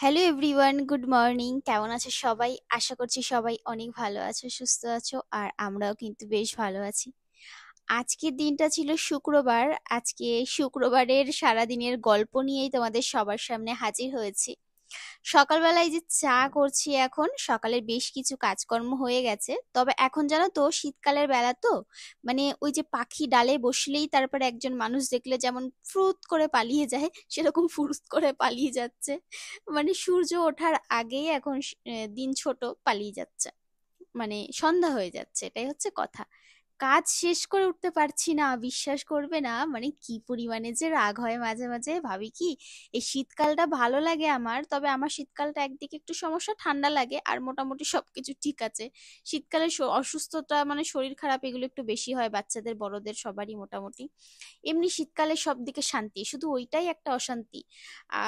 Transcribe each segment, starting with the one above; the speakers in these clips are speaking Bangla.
Hello everyone, good morning. কেমন আছো সবাই? আশা করছি সবাই অনেক ভালো আছো, সুস্থ আছো, আর আমরাও কিন্তু বেশ ভালো আছি। আজকের দিনটা ছিল শুক্রবার। আজকে শুক্রবারের সারাদিনের গল্প নিয়েই তোমাদের সবার সামনে হাজির হয়েছি। সকালবেলায় যে চা করছি, এখন সকালের বেশ কিছু কাজকর্ম হয়ে গেছে। তবে এখন জানো তো, শীতকালের বেলা তো, মানে ওই যে পাখি ডালে বসলেই তারপরে একজন মানুষ দেখলে যেমন ফুরুত করে পালিয়ে যায়, সেরকম ফুরুত করে পালিয়ে যাচ্ছে। মানে সূর্য ওঠার আগেই এখন দিন ছোট পালিয়ে যাচ্ছে, মানে সন্ধ্যা হয়ে যাচ্ছে, এটাই হচ্ছে কথা। কাজ শেষ করে উঠতে পারছি না, বিশ্বাস করবে না, মানে কি পরিমাণে যে রাগ হয় মাঝে মাঝে। ভাবি কি, এই শীতকালটা ভালো লাগে আমার, তবে আমার শীতকালটা একদিকে একটু সমস্যা, ঠান্ডা লাগে, আর মোটামুটি সবকিছু ঠিক আছে। শীতকালে অসুস্থতা মানে শরীর খারাপ এগুলো একটু বেশি হয়, বাচ্চাদের বড়দের সবারই মোটামুটি। এমনি শীতকালে সব দিকে শান্তি, শুধু ওইটাই একটা অশান্তি।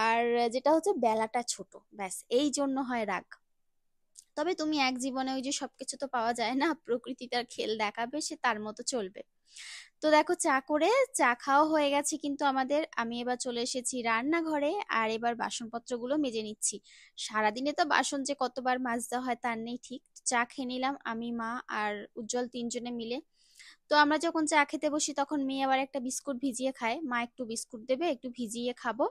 আর যেটা হচ্ছে বেলাটা ছোট, ব্যাস এই জন্য হয় রাগ। তবে তুমি এক জীবনে ওই যে সবকিছু তো পাওয়া যায় না, প্রকৃতি তার খেল দেখাবে, সে তার মতো চলবে। তো দেখো, চা করে চা খাওয়া হয়ে গেছে কিন্তু আমাদের। আমি এবার চলে এসেছি রান্নাঘরে, আর এবার বাসনপত্রগুলো মেজে নিচ্ছি। সারাদিনে তো বাসন যে কতবার মাজতে হয় তার নেই ঠিক। চা খেয়ে নিলাম আমি, মা আর উজ্জ্বল, তিনজনে মিলে। তো আমরা যখন চা খেতে বসি তখন মেয়ে আবার একটা বিস্কুট ভিজিয়ে খায়, মা একটু বিস্কুট দেবে, একটু ভিজিয়ে খাবো।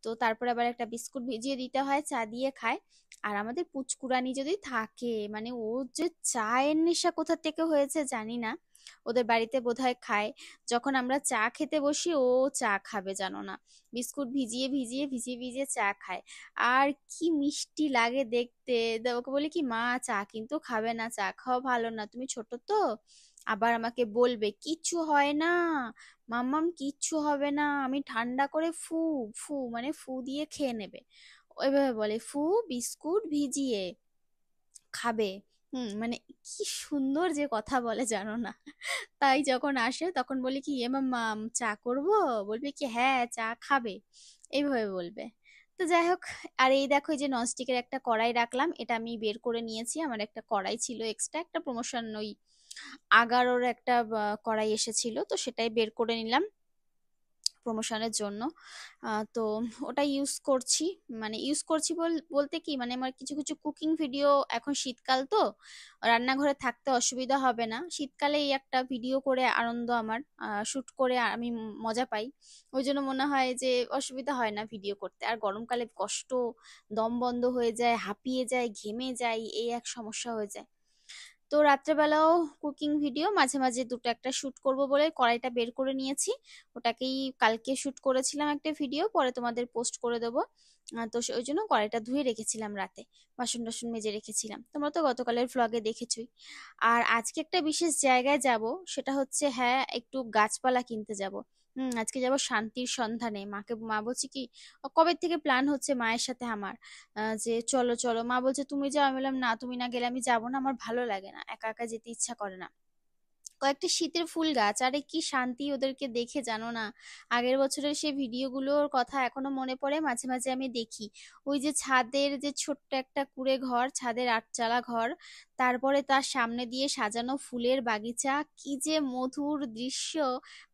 তো তারপর আবার একটা বিস্কুট ভিজিয়ে দিতে হয়, চা দিয়ে খায়। আর আমাদের পুচকুরানি যদি থাকে, মানে ও যে চায়ের নেশা কোথা থেকে হয়েছে জানি না, ওদের বাড়িতে বোধহয় খায়। যখন আমরা চা খেতে বসি ও চা খাবে জানো না, বিস্কুট ভিজিয়ে ভিজিয়ে ভিজিয়ে ভিজিয়ে চা খায়। আর কি মিষ্টি লাগে দেখতে। ওকে বলি কি, মা চা কিন্তু খাবে না, চা খাওয়া ভালো না, তুমি ছোট তো। আবার আমাকে বলবে কিচ্ছু হয় না, মাম্মাম কিচ্ছু হবে না, আমি ঠান্ডা করে ফু, ফু মানে ফু দিয়ে খেয়ে নেবে। ওইভাবে বলে, ফু, বিস্কুট ভিজিয়ে খাবে। মানে কি সুন্দর যে কথা বলে জানো না। তাই যখন আসে তখন বলি কি, এ মাম্মাম চা করব, বলবে কি হ্যাঁ চা খাবে, এইভাবে বলবে। তো যাই হোক, আর এই দেখো, এই যে ননস্টিকের একটা কড়াই রাখলাম, এটা আমি বের করে নিয়েছি। আমার একটা কড়াই ছিল এক্সট্রা, একটা প্রমোশন ওই আগারোর একটা কড়াই এসেছিল, তো সেটাই বের করে নিলাম প্রমোশনের জন্য। তো ওটা ইউজ করছি। মানে ইউজ করছি বলতে কি, মানে আমার কিছু কিছু কুকিং ভিডিও, এখন শীতকাল তো রান্নাঘরে থাকতে অসুবিধা হবে না, শীতকালে এই একটা ভিডিও করে আনন্দ আমার, শুট করে আমি মজা পাই। ওই জন্য মনে হয় যে অসুবিধা হয় না ভিডিও করতে। আর গরমকালে কষ্ট, দম বন্ধ হয়ে যায়, হাঁপিয়ে যায়, ঘেমে যায়, এই এক সমস্যা হয়ে যায়। তো রাত্রেবেলাও কুকিং ভিডিও মাঝে মাঝে দুটো একটা শুট করব বলে কড়াইটা বের করে নিয়েছি। ওটাকেই কালকে শুট করেছিলাম একটা ভিডিও, পরে তোমাদের পোস্ট করে দেবো। তো ওই জন্য কড়াইটা ধুয়ে রেখেছিলাম রাতে, বাসন টাসন মেজে রেখেছিলাম, তোমরা তো গতকালের ভ্লগে দেখেছোই। আর আজকে একটা বিশেষ জায়গায় যাব, সেটা হচ্ছে, হ্যাঁ, একটু গাছপালা কিনতে যাব। আজকে যাব শান্তির সন্ধানে। মা বলছে কি, কবে থেকে প্ল্যান হচ্ছে মায়ের সাথে আমার, যে চলো চলো, মা বলছে তুমি যাও, আমি বললাম না, তুমি না গেলে আমি যাবো না, আমার ভালো লাগে না, একা একা যেতে ইচ্ছা করে না। কয়েকটা শীতের ফুল গাছ, আরে কি শান্তি ওদেরকে দেখে জানো না। আগের বছরের সেই ভিডিওগুলোর কথা এখনো মনে পড়ে, মাঝে মাঝে আমি দেখি। ওই যে ছাদের যে ছোট্ট একটা কুঁড়ে ঘর, ছাদের আটচালা ঘর, তারপরে তার সামনে দিয়ে সাজানো ফুলের বাগিচা, কি যে মধুর দৃশ্য।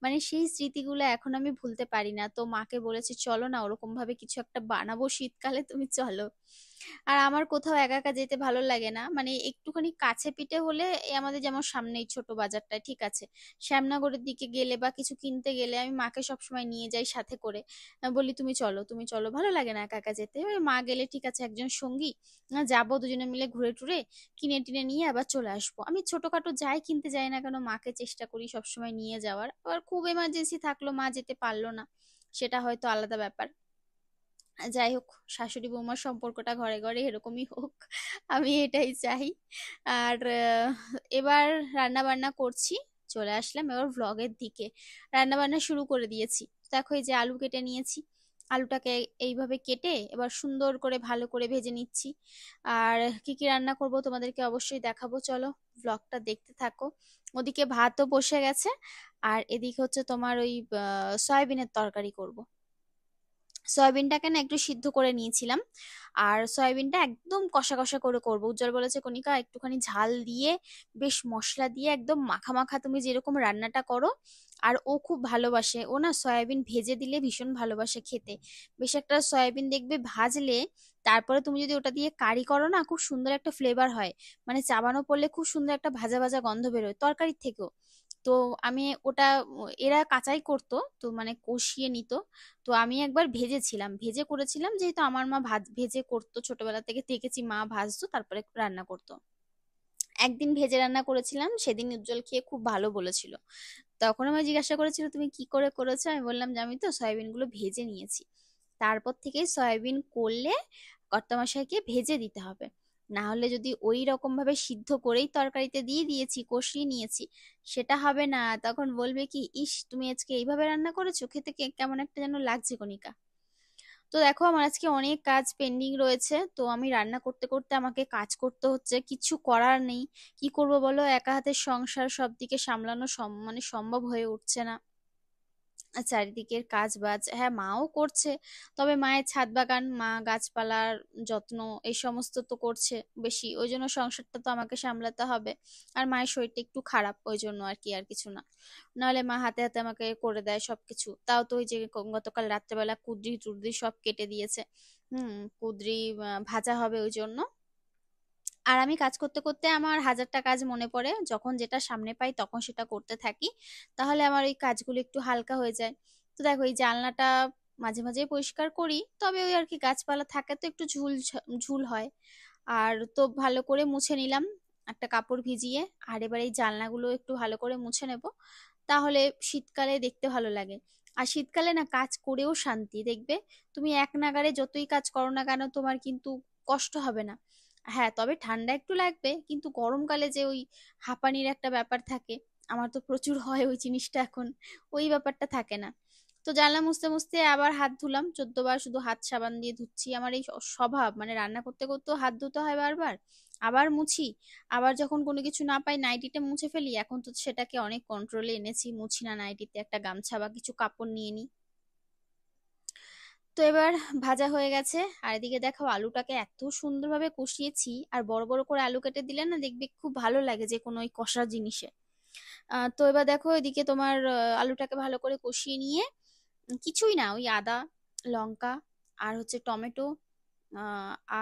মানে সেই স্মৃতিগুলো এখন আমি ভুলতে পারি না। তো মাকে বলেছি চলো না, ওরকম ভাবে কিছু একটা বানাবো শীতকালে, তুমি চলো। আর আমার কোথাও একা একা যেতে ভালো লাগে না, মানে একটুখানি কাছে পিঠে হলে, এই আমাদের যেমন সামনেই ছোট বাজারটা ঠিক আছে, শ্যামনগরের দিকে গেলে বা কিছু কিনতে গেলে আমি মাকে সবসময় নিয়ে যাই সাথে করে। বলি তুমি চলো, তুমি চলো, ভালো লাগে না একা একা যেতে। ওই মা গেলে ঠিক আছে, একজন সঙ্গী, যাবো দুজনে মিলে, ঘুরে টুরে কিনে টিনে নিয়ে আবার চলে আসবো। আমি ছোটখাটো যাই কিনতে যাই না কেন, মাকে চেষ্টা করি সবসময় নিয়ে যাওয়ার। আবার খুব এমার্জেন্সি থাকলো, মা যেতে পারলো না, সেটা হয়তো আলাদা ব্যাপার। যাই হোক, শাশুড়ি বৌমার সম্পর্কটা ঘরে ঘরে এরকমই হোক, আমি এটাই চাই। আর এবার রান্না বান্না করছি, চলে আসলাম এবার ভ্লগের দিকে। রান্না বান্না শুরু করে দিয়েছি। দেখো, এই যে আলু কেটে নিয়েছি, আলুটাকে এইভাবে কেটে এবার সুন্দর করে ভালো করে ভেজে নিচ্ছি। আর কি কি রান্না করব তোমাদেরকে অবশ্যই দেখাবো, চলো ভ্লগটা দেখতে থাকো। ওদিকে ভাতও বসে গেছে, আর এদিকে হচ্ছে তোমার ওই সয়াবিনের তরকারি করব। সয়াবিনটাকে না একটু সিদ্ধ করে নিয়েছিলাম, আর সয়াবিনটা একদম কষা কষা করে করবো। উজ্জ্বল বলেছে কণিকা একটুখানি ঝাল দিয়ে, বেশ মশলা দিয়ে একদম মাখা মাখা, তুমি যেরকম রান্নাটা করো আর ও খুব ভালোবাসে, ও না সয়াবিন ভেজে দিলে ভীষণ ভালোবাসে খেতে। বেশ একটা সয়াবিন দেখবে ভাজলে তারপরে তুমি যদি ওটা দিয়ে কারি করো না, খুব সুন্দর একটা ফ্লেভার হয়। মানে চাবানো পড়লে খুব সুন্দর একটা ভাজা ভাজা গন্ধ বেরোয় তরকারির থেকেও। তো আমি ওটা এরা কাঁচাই করতো, তো মানে কষিয়ে নিত। তো আমি একবার ভেজেছিলাম, ভেজে করেছিলাম, যেহেতু আমার মা ভেজে করতো, ছোটবেলা থেকে দেখেছি মা ভাজতো তারপরে রান্না করতো। একদিন ভেজে রান্না করেছিলাম, সেদিন উজ্জ্বল খেয়ে খুব ভালো বলেছিল। তখন আমায় জিজ্ঞাসা করেছিল তুমি কি করে করেছো, আমি বললাম যে আমি তো সয়াবিন গুলো ভেজে নিয়েছি। তারপর থেকে সয়াবিন করলে কর্তামশাইকে ভেজে দিতে হবে, না হলে যদি ওই রকম ভাবে সিদ্ধ করেই তরকারিতে দিয়ে দিয়েছি, কষিয়ে নিয়েছি, সেটা হবে না। তখন বলবে কি, ইস তুমি আজকে এইভাবে রান্না করেছো, খেতে কেমন একটা যেন লাগছে কণিকা। তো দেখো আমার আজকে অনেক কাজ পেন্ডিং রয়েছে, তো আমি রান্না করতে করতে আমাকে কাজ করতে হচ্ছে, কিছু করার নেই। কি করব বলো, একা হাতে সংসার সব দিকে সামলানো মানে সম্ভব হয়ে উঠছে না। আর চারিদিকের কাজ বাজ, হ্যাঁ মাও করছে, তবে মায়ের ছাদ বাগান, মা গাছপালার যত্ন এই সমস্ত তো করছে বেশি, ওই জন্য সংসারটা তো আমাকে সামলাতে হবে। আর মায়ের শরীরটা একটু খারাপ, ওই জন্য আর কি, আর কিছু না। নাহলে মা হাতে হাতে আমাকে করে দেয় সবকিছু। তাও তো ওই যে গতকাল রাত্রেবেলা কুদরি টুদরি সব কেটে দিয়েছে। কুদরি ভাজা হবে ওই জন্য। আর আমি কাজ করতে করতে আমার হাজারটা কাজ মনে পড়ে, যখন যেটা সামনে পাই তখন সেটা করতে থাকি, তাহলে আমার ওই কাজগুলো একটু হালকা হয়ে যায়। তো দেখো এই জানলাটা মাঝে মাঝে পরিষ্কার করি, তবে ওই আর কি গাছপালা থাকে তো একটু ঝুল ঝুল হয়। আর তো ভালো করে মুছে নিলাম একটা কাপড় ভিজিয়ে। আর এবার এই জানলাগুলো একটু ভালো করে মুছে নেব, তাহলে শীতকালে দেখতে ভালো লাগে। আর শীতকালে না কাজ করেও শান্তি, দেখবে তুমি এক নাগাড়ে যতই কাজ করো না কেন তোমার কিন্তু কষ্ট হবে না। হ্যাঁ তবে ঠান্ডা একটু লাগবে, কিন্তু গরমকালে যে ওই হাঁপানির একটা ব্যাপার থাকে, আমার তো প্রচুর হয় ওই জিনিসটা এখন, ওই ব্যাপারটা থাকে না। তো জানলা মুছতে মুছতে আবার হাত ধুলাম 14 বার, শুধু হাত সাবান দিয়ে ধুচ্ছি। আমার এই স্বভাব, মানে রান্না করতে করতেও হাত ধুতে হয় বারবার, আবার মুছি। আবার যখন কোনো কিছু না পাই নাইটিটা মুছে ফেলি, এখন তো সেটাকে অনেক কন্ট্রোলে এনেছি, মুছি না নাইটিতে, একটা গামছা বা কিছু কাপড় নিয়ে নিই। তো এবার ভাজা হয়ে গেছে। আর এদিকে দেখো আলুটাকে এত সুন্দরভাবে কষিয়েছি, আর বড় বড় করে আলু কেটে দিলে না দেখবে খুব ভালো লাগে যে কোনো ওই কষা জিনিসে। তো এবার দেখো এদিকে তোমার আলুটাকে ভালো করে কষিয়ে নিয়ে কিছুই না, ওই আদা, লঙ্কা, আর হচ্ছে টমেটো,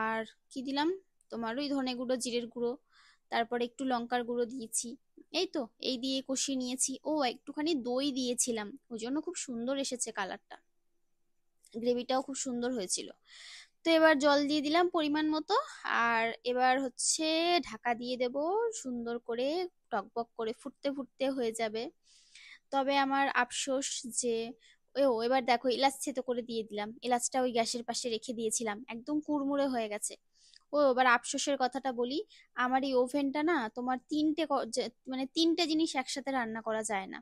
আর কি দিলাম, তোমার ওই ধনে গুঁড়ো, জিরের গুঁড়ো, তারপরে একটু লঙ্কার গুঁড়ো দিয়েছি। এই তো এই দিয়ে কষিয়ে নিয়েছি। ও একটুখানি দই দিয়েছিলাম, ওই জন্য খুব সুন্দর এসেছে কালারটা, গ্রেভিটাও খুব সুন্দর হয়েছিল। তো এবার জল দিয়ে দিলাম পরিমাণ মতো। আর এবার হচ্ছে ঢাকা দিয়ে দেব সুন্দর করে, টকবক করে ফুটতে ফুটতে হয়ে যাবে। তবে আমার আফসোস যে ও এবার দেখো এলাচ থেতো করে দিয়ে দিলাম, এলাচটা ওই গ্যাসের পাশে রেখে দিয়েছিলাম, একদম কুড়মুড়ে হয়ে গেছে। ও এবার আফসোসের কথাটা বলি, আমার এই ওভেনটা না তোমার মানে তিনটে জিনিস একসাথে রান্না করা যায় না।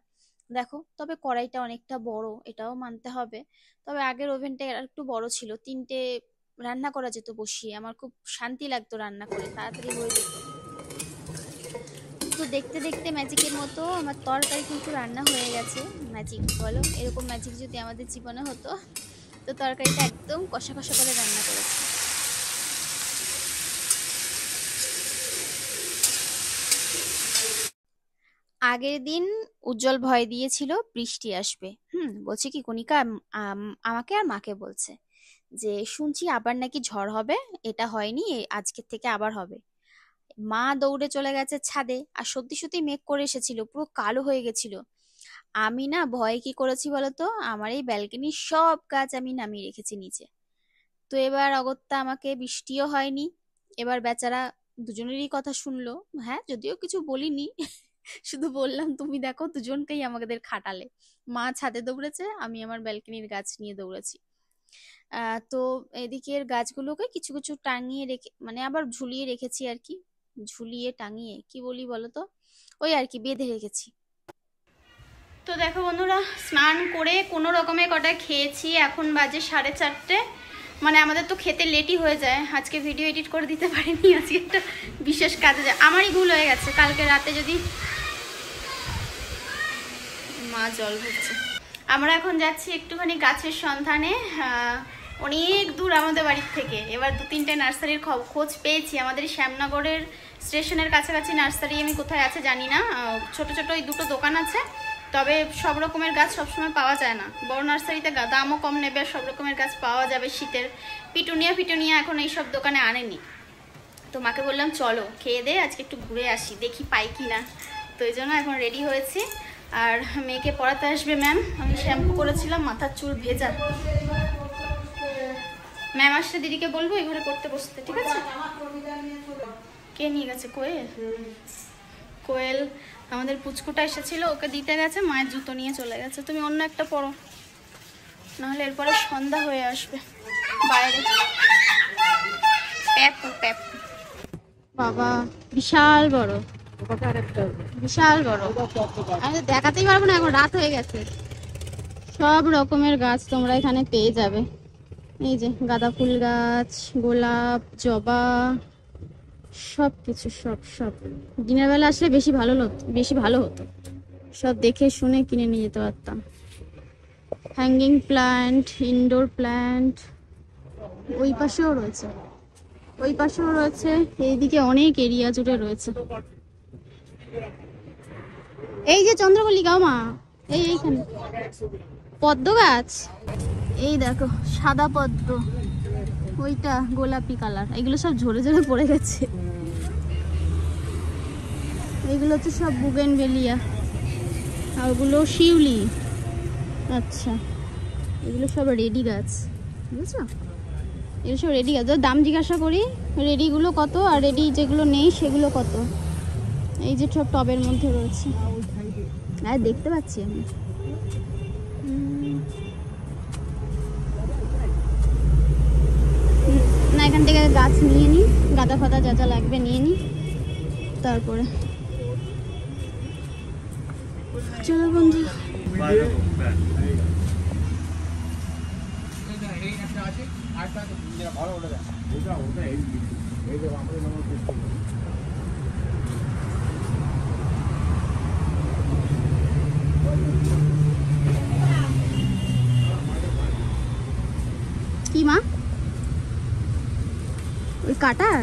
দেখো তবে কড়াইটা অনেকটা বড়, এটাও মানতে হবে। তবে আগের ওভেনটা একটু বড় ছিল, তিনটে রান্না করা যেত বসিয়ে, আমার খুব শান্তি লাগতো রান্না করে, তাড়াতাড়ি হয়ে যেত। তো দেখতে দেখতে ম্যাজিকের মতো আমার তরকারি কিন্তু রান্না হয়ে গেছে। ম্যাজিক বলো, এরকম ম্যাজিক যদি আমাদের জীবনে হতো। তো তরকারিটা একদম কষা কষা করে রান্না করেছি। আগের দিন উজ্জ্বল ভয় দিয়েছিল বৃষ্টি আসবে, বলছে কি কণিকা, আমাকে আর মাকে বলছে যে শুনছি আবার নাকি ঝড় হবে, এটা হয়নি, আজকের থেকে আবার হবে। মা দৌড়ে চলে গেছে ছাদে, আর সত্যি সত্যি মেঘ করে এসেছিল, পুরো কালো হয়ে গেছিল। আমি না ভয়ে কি করেছি বলতো, আমার এই ব্যালকনির সব গাছ আমি নামিয়ে রেখেছি নিচে। তো এবার অগত্যা আমাকে বৃষ্টিও হয়নি। এবার বেচারা দুজনেরই কথা শুনলো, হ্যাঁ যদিও কিছু বলিনি, শুধু বললাম তুমি দেখো দুজনকেই আমাদের খাটালে। মা ছাদে দৌড়েছে, আমি আমার ব্যালকনির গাছ নিয়ে দৌড়েছি। তো এদিকের গাছগুলোকে কিছু কিছু টাঙিয়ে রেখে, মানে আবার ঝুলিয়ে রেখেছি আর কি, ঝুলিয়ে টাঙিয়ে কি বলি বলতো, ওই আর কি বেঁধে রেখেছি। তো দেখো বন্ধুরা, স্নান করে কোনো রকমে কটা খেয়েছি, এখন বাজে 4:30। মানে আমাদের তো খেতে লেটই হয়ে যায়, আজকে ভিডিও এডিট করে দিতে পারিনি, আজকে একটা বিশেষ কাজে যায়, আমারই ভুল হয়ে গেছে। কালকে রাতে যদি মা জল ভরছে, আমরা এখন যাচ্ছি একটুখানি গাছের সন্ধানে, অনেক দূর আমাদের বাড়ির থেকে। এবার 2-3টে নার্সারির খোঁজ পেয়েছি, আমাদের শ্যামনগরের স্টেশনের কাছাকাছি নার্সারি, আমি কোথায় আছে জানি না, ছোট ছোট ওই 2টো দোকান আছে, তবে সব রকমের গাছ সবসময় পাওয়া যায় না, বড় নার্সারিতে দামও কম নেবে, সব রকমের গাছ পাওয়া যাবে শীতের। পিটুনিয়া এখন এইসব দোকানে আনেনি। তো মাকে বললাম চলো খেয়ে দে, আজকে একটু ঘুরে আসি, দেখি পাই কি না। তো এই জন্য এখন রেডি হয়েছি। আর মেয়েকে পড়াতে আসবে ম্যাম, আমি শ্যাম্পু করেছিলাম, মাথার চুল ভেজা। ম্যাম আসলে দিদিকে বলবো এই ঘরে পড়তে বসতে, ঠিক আছে? কে নিয়ে গেছে? কোয়েল আমাদের পুচকুটা এসেছিল, ওকে দিতে গেছে, মায়ের জুতো নিয়ে চলে গেছে। তুমি অন্য একটা পরো, নাহলে এরপরে সন্ধ্যা হয়ে আসবে বাইরে। বাবা বিশাল বড়, বিশাল বড়, আমি দেখাতেই পারবো না, এখন রাত হয়ে গেছে। সব রকমের গাছ তোমরা এখানে পেয়ে যাবে। এই যে গাঁদা ফুল গাছ, গোলাপ, জবা, সব কিছু, সব দিনের বেলা আসলে বেশি ভালো হতো, সব দেখে শুনে কিনে নিয়ে যেতে পারতাম। হ্যাঙ্গিং প্ল্যান্ট, ইনডোর প্ল্যান্ট, ওই পাশেও রয়েছে, এইদিকে অনেক এরিয়া জুড়ে রয়েছে। এই যে চন্দ্রমল্লিকাও মা, এইখানে পদ্ম গাছ, এই দেখো সাদা পদ্ম, ওইটা গোলাপি কালার, এগুলো সব ঝরে পড়ে গেছে। এগুলো তো সব বুগেনভেলিয়া, আর ওগুলো শিউলি। আচ্ছা, এগুলো সব রেডি গাছ, বুঝছো? এগুলো সব রেডি গাছ। দাম জিজ্ঞাসা করি, রেডিগুলো কত আর রেডি যেগুলো নেই সেগুলো কত। এই যে সব টবের মধ্যে রয়েছে, আর দেখতে পাচ্ছি আমি। না, এখান থেকে গাছ নিয়ে নিই, গাঁদা ফাদা যা যা লাগবে নিয়ে নিই, তারপরে চলো বন্ধু। কি মা, ওই কাটার?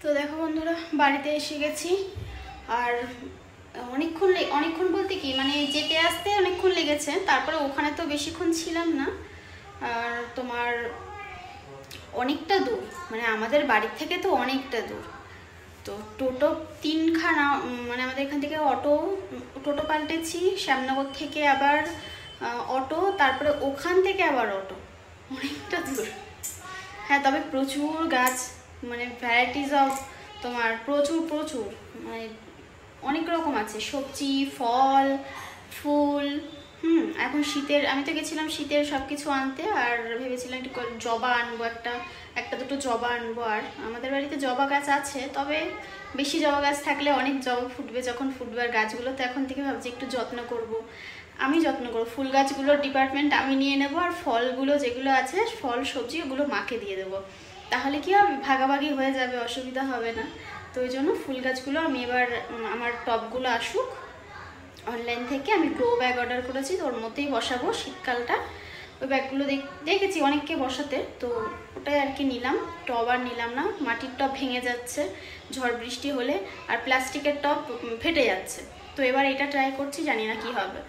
তো দেখো বন্ধুরা, বাড়িতে এসে গেছি। আর অনেকক্ষণ বলতে কি, মানে যেতে আসতে অনেকক্ষণ লেগেছে, তারপরে ওখানে তো বেশিক্ষণ ছিলাম না। আর তোমার অনেকটা দূর, মানে আমাদের বাড়ির থেকে তো অনেকটা দূর। তো টোটো 3খানা, মানে আমাদের এখান থেকে টোটো পাল্টেছি, শ্যামনগর থেকে আবার অটো, তারপরে ওখান থেকে আবার অটো, অনেকটা দূর। হ্যাঁ, তবে প্রচুর গাছ, মানে ভ্যারাইটিস অফ তোমার প্রচুর মানে অনেক রকম আছে, সবজি, ফল, ফুল। এখন শীতের, আমি তো গেছিলাম শীতের সব কিছু আনতে, আর ভেবেছিলাম একটু জবা আনবো, একটা দুটো জবা আনবো। আর আমাদের বাড়িতে জবা গাছ আছে, তবে বেশি জবা গাছ থাকলে অনেক জবা ফুটবে, যখন ফুটবে। আর গাছগুলো তো এখন থেকে ভাবছি একটু যত্ন করব, আমি যত্ন করবো। ফুল গাছগুলোর ডিপার্টমেন্ট আমি নিয়ে নেবো, আর ফলগুলো যেগুলো আছে, ফল সবজি, ওগুলো মাকে দিয়ে দেবো। তাহলে কি হবে, ভাগাভাগি হয়ে যাবে, অসুবিধা হবে না। তো ওই জন্য ফুল গাছগুলো আমি এবার, আমার টবগুলো আসুক অনলাইন থেকে, আমি গ্রো ব্যাগ অর্ডার করেছি, তো ওর মধ্যেই বসাবো শীতকালটা। ওই ব্যাগগুলো দেখেছি অনেককে বসাতে, তো ওটাই আর কি নিলাম। টব আর নিলাম না, মাটির টব ভেঙে যাচ্ছে ঝড় বৃষ্টি হলে, আর প্লাস্টিকের টব ফেটে যাচ্ছে। তো এবার এটা ট্রাই করছি, জানি না কি হবে।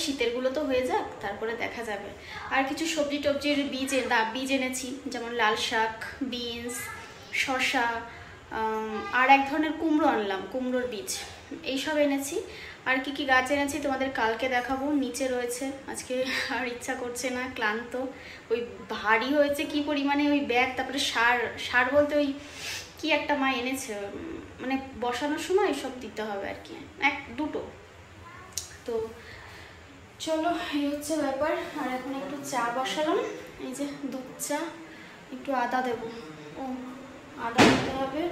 শীতেরগুলো তো হয়ে যাক, তারপরে দেখা যাবে। আর কিছু সবজি টবজির বীজ এনেছি, যেমন লাল শাক, বিনস, শসা, আর এক ধরনের কুমড়ো আনলাম, কুমড়োর বীজ, এইসব এনেছি। আর কি কি গাছ এনেছি তোমাদের কালকে দেখাবো। নিচে রয়েছে, আজকে আর ইচ্ছা করছে না, ক্লান্ত। ওই ভারী হয়েছে কি পরিমাণে ওই ব্যাগ, তারপরে সার বলতে ওই কি একটা মা এনেছে, মানে বসানোর সময় সব দিতে হবে আর কি, দুটো। তো চলো, এই হচ্ছে ব্যাপার। আর এখন একটু চা বসালাম, এই যে দুধ চা, একটু আদা দেবো, আদা দিতে হবে,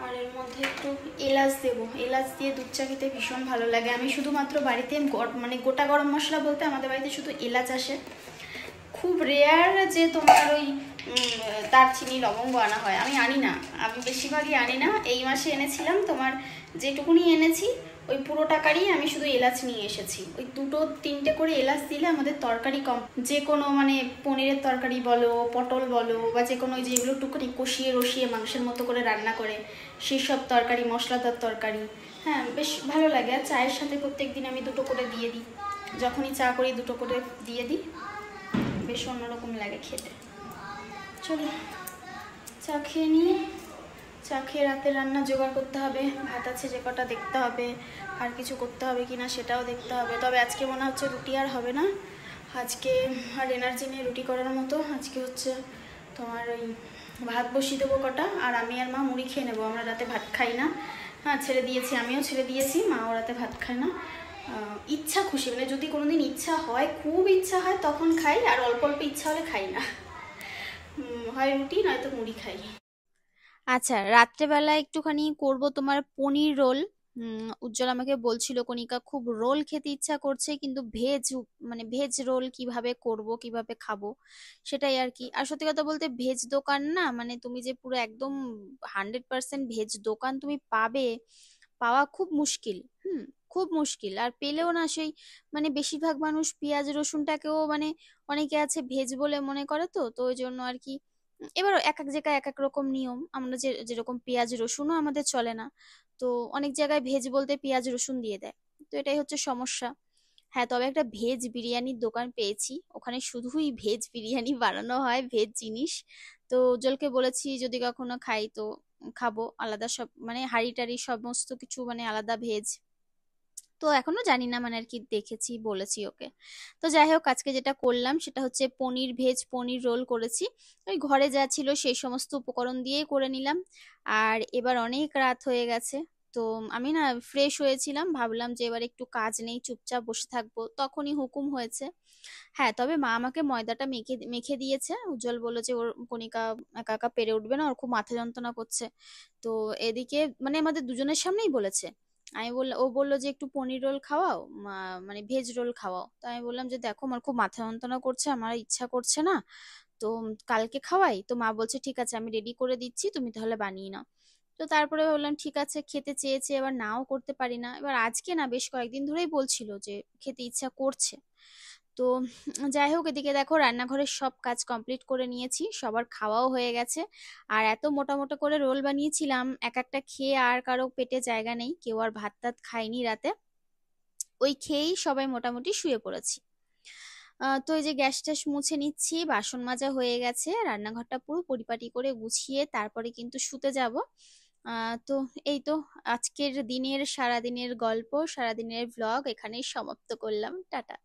আর এর মধ্যে একটু এলাচ দেবো। এলাচ দিয়ে দুধ চা খেতে ভীষণ ভালো লাগে। আমি শুধুমাত্র বাড়িতে মানে গোটা গরম মশলা বলতে আমাদের বাড়িতে শুধু এলাচ আসে, খুব রেয়ার যে তোমার ওই দারচিনি লবঙ্গ আনা হয়, আমি আনি না, আমি বেশিরভাগই আনি না। এই মাসে এনেছিলাম তোমার, যেটুকুনি এনেছি ওই পুরো টাকারই আমি শুধু এলাচ নিয়ে এসেছি। ওই দুটো তিনটে করে এলাচ দিলে আমাদের তরকারি কম, যে কোনো মানে পনিরের তরকারি বলো, পটল বলো, বা যে কোনো যেগুলো টুকুনি কষিয়ে রসিয়ে মাংসের মতো করে রান্না করে সেই সব তরকারি, মশলাদার তরকারি, হ্যাঁ বেশ ভালো লাগে। আর চায়ের সাথে প্রত্যেক দিন আমি দুটো করে দিয়ে দিই, যখনই চা করি দুটো করে দিয়ে দিই, বেশ অন্যরকম লাগে খেতে। চলো চা খেয়ে নিই, চা খেয়ে রাতে রান্না জোগাড় করতে হবে, ভাত আছে যে কটা দেখতে হবে, আর কিছু করতে হবে কি না সেটাও দেখতে হবে। তবে আজকে মনে হচ্ছে রুটি আর হবে না, আজকে আর এনার্জি নেই রুটি করার মতো। আজকে হচ্ছে তোমার ওই ভাত বসিয়ে দেবো কটা, আর আমি আর মা মুড়ি খেয়ে নেবো, আমরা রাতে ভাত খাই না। হ্যাঁ ছেড়ে দিয়েছি, আমিও ছেড়ে দিয়েছি, মাও রাতে ভাত খায় না। ইচ্ছা খুশি, মানে যদি কোনোদিন ইচ্ছা হয়, খুব ইচ্ছা হয় তখন খাই, আর অল্প অল্প ইচ্ছা হলে খাই না, হয় রুটি নয়তো মুড়ি খাই। আচ্ছা, রাত্রেবেলা একটুখানি করব তোমার পনির রোল। উজ্জ্বল আমাকে বলছিল কণিকা খুব রোল খেতে ইচ্ছা করছে, কিন্তু ভেজ, মানে ভেজ রোল কিভাবে করব কিভাবে খাবো সেটাই আর কি। আর সত্যি কথা বলতে ভেজ দোকান না, মানে তুমি যে পুরো একদম 100% ভেজ দোকান তুমি পাবে, পাওয়া খুব মুশকিল। খুব মুশকিল, আর পেলেও না সেই, মানে বেশিরভাগ মানুষ পেঁয়াজ রসুনটাকেও মানে অনেকে আছে ভেজ বলে মনে করে, তো তো ওই জন্য আর কি। এবার এক এক জায়গায় এক এক রকম নিয়ম, আমরা যে যেরকম পেঁয়াজ রসুনও আমাদের চলে না, তো অনেক জায়গায় ভেজ বলতে পেঁয়াজ রসুন দিয়ে দেয়, তো এটাই হচ্ছে সমস্যা। হ্যাঁ, তবে একটা ভেজ বিরিয়ানির দোকান পেয়েছি, ওখানে শুধুই ভেজ বিরিয়ানি বানানো হয়, ভেজ জিনিস। তো উজ্জ্বলকে বলেছি যদি কখনো খাই তো খাবো, আলাদা সব মানে হাঁড়ি টাড়ি সমস্ত কিছু মানে আলাদা ভেজ। তো এখনো জানি না, মানে আর কি দেখেছি বলেছি ওকে। তো যাই হোক, আজকে যেটা করলাম সেটা হচ্ছে পনির, ভেজ পনির রোল করেছি। ওই ঘরে যা ছিল সেই সমস্ত উপকরণ দিয়েই করে নিলাম। আর এবার অনেক রাত হয়ে গেছে, তো আমি না ফ্রেশ হয়েছিলাম, ভাবলাম যে এবার একটু কাজ নেই, চুপচাপ বসে থাকবো, তখনই হুকুম হয়েছে। হ্যাঁ, তবে মা আমাকে ময়দাটা মেখে মেখে দিয়েছে। উজ্জ্বল বললো যে ওর কণিকা একা একা পেরে উঠবে না, ওর খুব মাথা যন্ত্রণা করছে। তো এদিকে মানে আমাদের দুজনের সামনেই বলেছে। ও বললো যে একটু পনির রোল খাওয়াও, মানে ভেজ রোল খাওয়াও। তো আমি বললাম যে দেখো আমার খুব মাথা যন্ত্রণা করছে, আমার ইচ্ছা করছে না, তো কালকে খাওয়াই। তো মা বলছে ঠিক আছে আমি রেডি করে দিচ্ছি, তুমি তাহলে বানিয়ে নাও। তো তারপরে বললাম ঠিক আছে, খেতে চেয়েছে, এবার নাও করতে পারি না। এবার আজকে না বেশ কয়েকদিন ধরেই বলছিল যে খেতে ইচ্ছা করছে। তো যাই হোক, এদিকে দেখো রান্নাঘরের সব কাজ কমপ্লিট করে নিয়েছি, সবার খাওয়াও হয়ে গেছে। আর এত মোটা মোটা করে রোল বানিয়েছিলাম, এক একটা খেয়ে আর কারো পেটে জায়গা নেই, কেউ আর ভাত টাত খায়নি রাতে, ওই খেয়েই সবাই মোটামুটি শুয়ে পড়েছি। তো এই যে গ্যাস ট্যাস মুছে নিচ্ছি, বাসন মাজা হয়ে গেছে, রান্নাঘরটা পুরো পরিপাটি করে গুছিয়ে তারপরে কিন্তু শুতে যাব। তো এই তো, আজকের দিনের সারাদিনের গল্প, সারাদিনের ভ্লগ এখানেই সমাপ্ত করলাম, টাটা।